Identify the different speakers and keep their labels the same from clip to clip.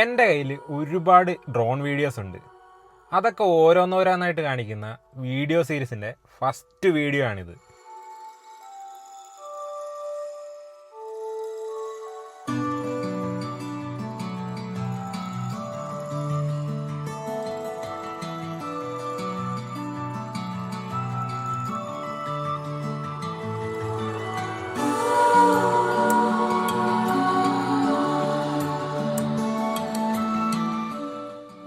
Speaker 1: എൻ്റെ കയ്യിൽ ഒരുപാട് ഡ്രോൺ വീഡിയോസ് ഉണ്ട്. അതൊക്കെ ഓരോന്നോരോന്നായിട്ട് കാണിക്കുന്ന വീഡിയോ സീരീസിൻ്റെ ഫസ്റ്റ് വീഡിയോ ആണിത്.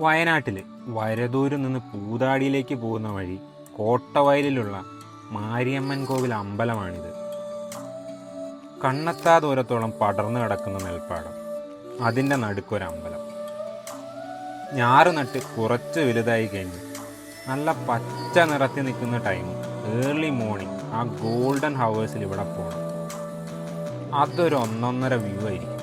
Speaker 1: വയനാട്ടിൽ വരദൂരിൽ നിന്ന് പൂതാടിയിലേക്ക് പോകുന്ന വഴി കോട്ടവയലിലുള്ള മാരിയമ്മൻ കോവിൽ അമ്പലമാണിത്. കണ്ണെത്താ ദൂരത്തോളം പടർന്നു കിടക്കുന്ന നെൽപ്പാടം, അതിൻ്റെ നടുക്കൊരമ്പലം. ഞാറ് നട്ട് കുറച്ച് വലുതായി കഴിഞ്ഞ് നല്ല പച്ച നിറത്തി നിൽക്കുന്ന ടൈം ഏർലി മോർണിംഗ് ആ ഗോൾഡൻ ഹവേഴ്സിൽ ഇവിടെ പോകണം. അതൊരു ഒന്നൊന്നര വ്യൂ ആയിരിക്കും.